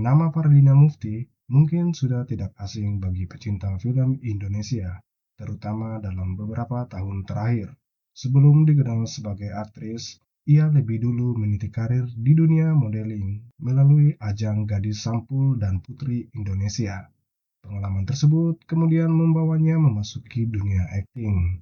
Nama Fardina Mufti mungkin sudah tidak asing bagi pecinta film Indonesia, terutama dalam beberapa tahun terakhir. Sebelum dikenal sebagai aktris, ia lebih dulu meniti karir di dunia modeling melalui ajang Gadis Sampul dan Putri Indonesia. Pengalaman tersebut kemudian membawanya memasuki dunia akting,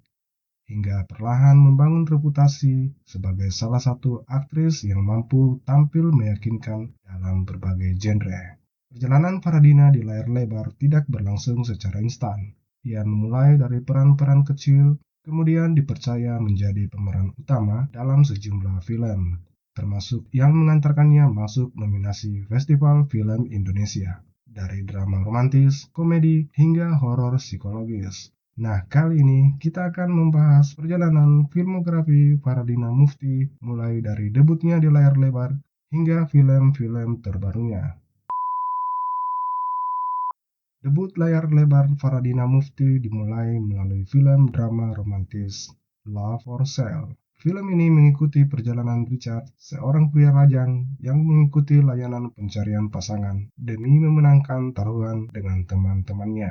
hingga perlahan membangun reputasi sebagai salah satu aktris yang mampu tampil meyakinkan dalam berbagai genre. Perjalanan Fardina di layar lebar tidak berlangsung secara instan. Ia memulai dari peran-peran kecil, kemudian dipercaya menjadi pemeran utama dalam sejumlah film, termasuk yang mengantarkannya masuk nominasi Festival Film Indonesia, dari drama romantis, komedi, hingga horor psikologis. Nah, kali ini kita akan membahas perjalanan filmografi Fardina Mufti mulai dari debutnya di layar lebar hingga film-film terbarunya. Debut layar lebar Fardina Mufti dimulai melalui film drama romantis Love for Sale. Film ini mengikuti perjalanan Richard, seorang pria lajang yang mengikuti layanan pencarian pasangan demi memenangkan taruhan dengan teman-temannya.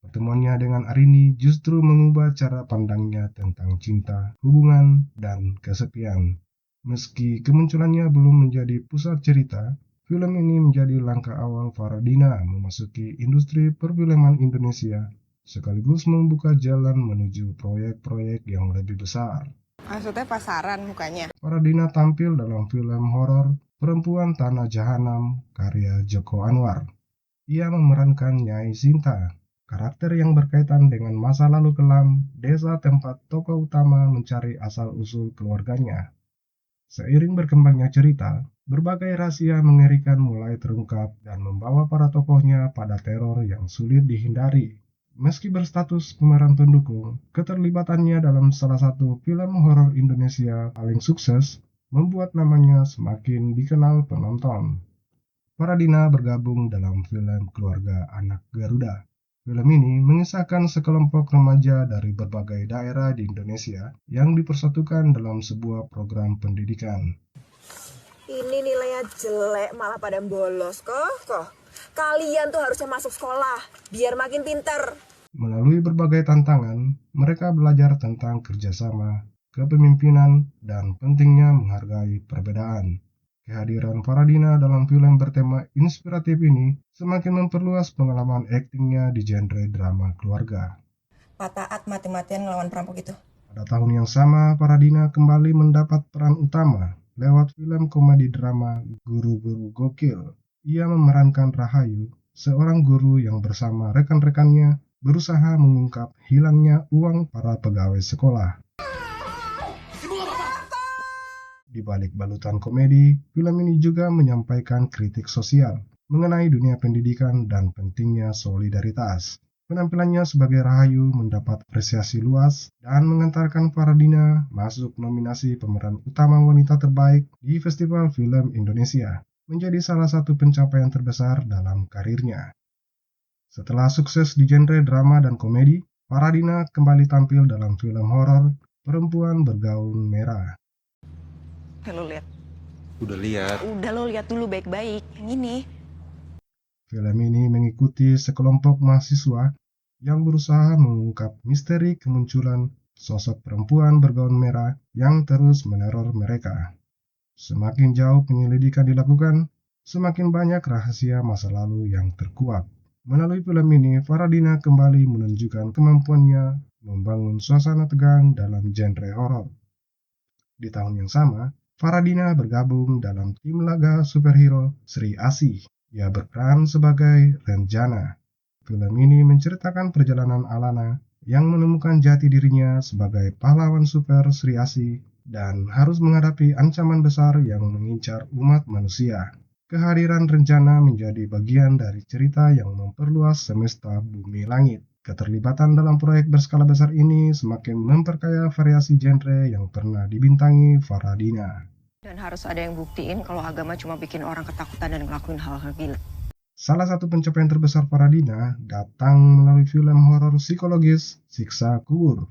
Pertemuannya dengan Arini justru mengubah cara pandangnya tentang cinta, hubungan, dan kesepian. Meski kemunculannya belum menjadi pusat cerita, film ini menjadi langkah awal Fardina memasuki industri perfilman Indonesia, sekaligus membuka jalan menuju proyek-proyek yang lebih besar. Maksudnya pasaran mukanya? Fardina tampil dalam film horor Perempuan Tanah Jahanam karya Joko Anwar. Ia memerankan Nyai Sinta, karakter yang berkaitan dengan masa lalu kelam desa tempat tokoh utama mencari asal-usul keluarganya. Seiring berkembangnya cerita, berbagai rahasia mengerikan mulai terungkap dan membawa para tokohnya pada teror yang sulit dihindari. Meski berstatus pemeran pendukung, keterlibatannya dalam salah satu film horor Indonesia paling sukses membuat namanya semakin dikenal penonton. Fardina bergabung dalam film Keluarga Anak Garuda. Film ini mengisahkan sekelompok remaja dari berbagai daerah di Indonesia yang dipersatukan dalam sebuah program pendidikan. Ini nilainya jelek malah pada bolos kok. Kalian tuh harusnya masuk sekolah biar makin pinter. Melalui berbagai tantangan, mereka belajar tentang kerjasama, kepemimpinan, dan pentingnya menghargai perbedaan. Kehadiran Fardina dalam film bertema inspiratif ini semakin memperluas pengalaman aktingnya di genre drama keluarga. Pak Taat mati-matian ngelawan perampok itu. Pada tahun yang sama, Fardina kembali mendapat peran utama lewat film komedi drama Guru-Guru Gokil. Ia memerankan Rahayu, seorang guru yang bersama rekan-rekannya berusaha mengungkap hilangnya uang para pegawai sekolah. Di balik balutan komedi, film ini juga menyampaikan kritik sosial mengenai dunia pendidikan dan pentingnya solidaritas. Penampilannya sebagai Rahayu mendapat apresiasi luas dan mengantarkan Fardina masuk nominasi pemeran utama wanita terbaik di Festival Film Indonesia, menjadi salah satu pencapaian terbesar dalam karirnya. Setelah sukses di genre drama dan komedi, Fardina kembali tampil dalam film horor Perempuan Bergaun Merah. Lo lihat. Udah lihat. Udah lo lihat dulu baik-baik. Yang ini. Film ini mengikuti sekelompok mahasiswa yang berusaha mengungkap misteri kemunculan sosok perempuan bergaun merah yang terus meneror mereka. Semakin jauh penyelidikan dilakukan, semakin banyak rahasia masa lalu yang terkuak. Melalui film ini, Fardina kembali menunjukkan kemampuannya membangun suasana tegang dalam genre horor. Di tahun yang sama, Fardina bergabung dalam tim laga superhero Sri Asih. Ia berperan sebagai Renjana. Film ini menceritakan perjalanan Alana yang menemukan jati dirinya sebagai pahlawan super Sri Asih dan harus menghadapi ancaman besar yang mengincar umat manusia. Kehadiran Renjana menjadi bagian dari cerita yang memperluas semesta bumi langit. Keterlibatan dalam proyek berskala besar ini semakin memperkaya variasi genre yang pernah dibintangi Fardina. Dan harus ada yang buktiin kalau agama cuma bikin orang ketakutan dan ngelakuin hal-hal gila. Salah satu pencapaian terbesar Fardina datang melalui film horor psikologis Siksa Kubur.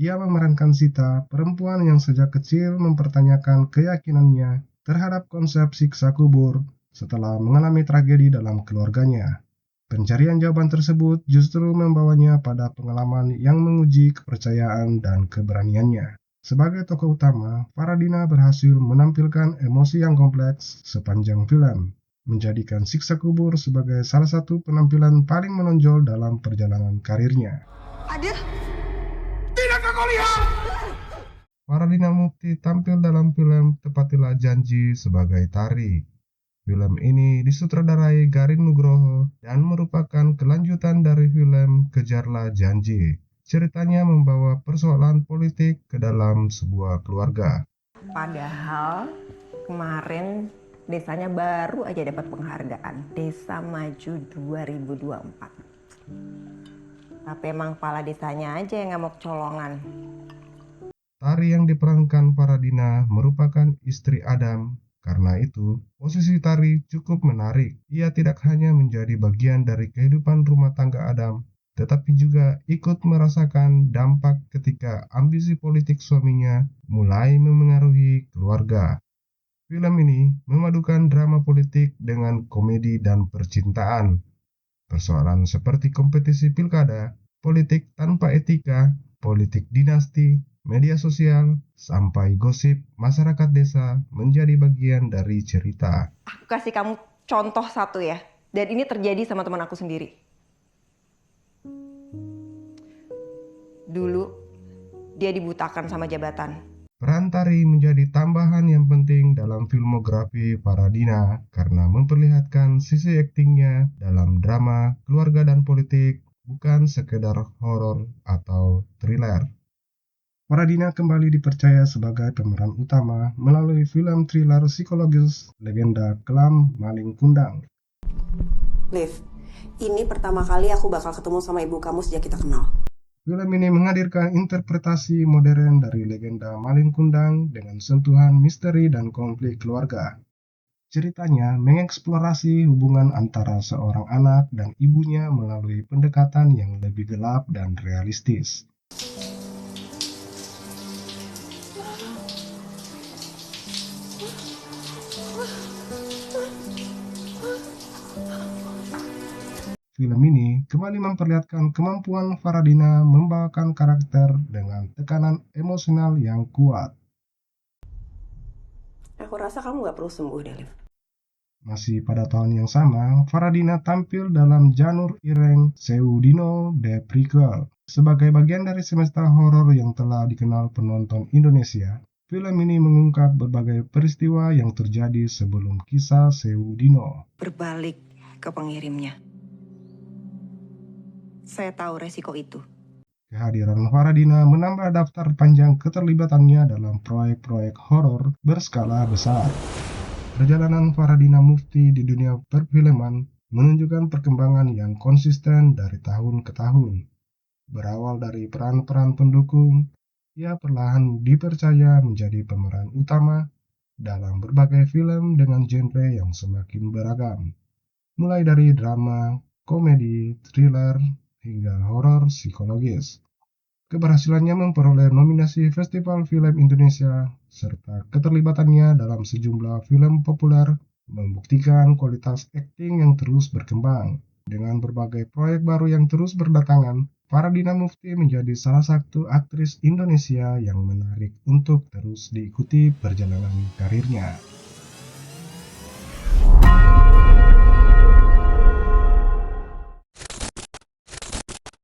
Ia memerankan Sita, perempuan yang sejak kecil mempertanyakan keyakinannya terhadap konsep siksa kubur setelah mengalami tragedi dalam keluarganya. Pencarian jawaban tersebut justru membawanya pada pengalaman yang menguji kepercayaan dan keberaniannya. Sebagai tokoh utama, Faradina berhasil menampilkan emosi yang kompleks sepanjang film, menjadikan siksa kubur sebagai salah satu penampilan paling menonjol dalam perjalanan karirnya. Adil, Faradina Mufti tampil dalam film Tepatilah Janji sebagai Tari. Film ini disutradarai Garin Nugroho dan merupakan kelanjutan dari film Kejarlah Janji. Ceritanya membawa persoalan politik ke dalam sebuah keluarga. Padahal kemarin desanya baru aja dapat penghargaan Desa Maju 2024. Tapi emang kepala desanya aja yang nggak mau kecolongan. Tari yang diperankan Faradina merupakan istri Adam. Karena itu, posisi Tari cukup menarik. Ia tidak hanya menjadi bagian dari kehidupan rumah tangga Adam, tetapi juga ikut merasakan dampak ketika ambisi politik suaminya mulai memengaruhi keluarga. Film ini memadukan drama politik dengan komedi dan percintaan. Persoalan seperti kompetisi pilkada, politik tanpa etika, politik dinasti, media sosial, sampai gosip masyarakat desa menjadi bagian dari cerita. Aku kasih kamu contoh satu ya. Dan ini terjadi sama teman aku sendiri. Dulu dia dibutakan sama jabatan. Peran Tari menjadi tambahan yang penting dalam filmografi Faradina karena memperlihatkan sisi aktingnya dalam drama, keluarga dan politik, bukan sekedar horor atau thriller. Faradina kembali dipercaya sebagai pemeran utama melalui film thriller psikologis Legenda Kelam Maling Kundang. Liv, ini pertama kali aku bakal ketemu sama ibu kamu sejak kita kenal. Film ini menghadirkan interpretasi modern dari legenda Maling Kundang dengan sentuhan misteri dan konflik keluarga. Ceritanya mengeksplorasi hubungan antara seorang anak dan ibunya melalui pendekatan yang lebih gelap dan realistis. Film ini kembali memperlihatkan kemampuan Faradina membawakan karakter dengan tekanan emosional yang kuat. Aku rasa kamu gak perlu sembuh deh, Liv. Masih pada tahun yang sama, Faradina tampil dalam Janur Ireng Seudino The Prequel. Sebagai bagian dari semesta horor yang telah dikenal penonton Indonesia, film ini mengungkap berbagai peristiwa yang terjadi sebelum kisah Seudino. Berbalik ke pengirimnya. Saya tahu resiko itu. Kehadiran Faradina menambah daftar panjang keterlibatannya dalam proyek-proyek horor berskala besar. Perjalanan Faradina Mufti di dunia perfilman menunjukkan perkembangan yang konsisten dari tahun ke tahun. Berawal dari peran-peran pendukung, ia perlahan dipercaya menjadi pemeran utama dalam berbagai film dengan genre yang semakin beragam. Mulai dari drama, komedi, thriller, hingga horor psikologis. Keberhasilannya memperoleh nominasi Festival Film Indonesia serta keterlibatannya dalam sejumlah film populer membuktikan kualitas akting yang terus berkembang. Dengan berbagai proyek baru yang terus berdatangan, Faradina Mufti menjadi salah satu aktris Indonesia yang menarik untuk terus diikuti perjalanan karirnya.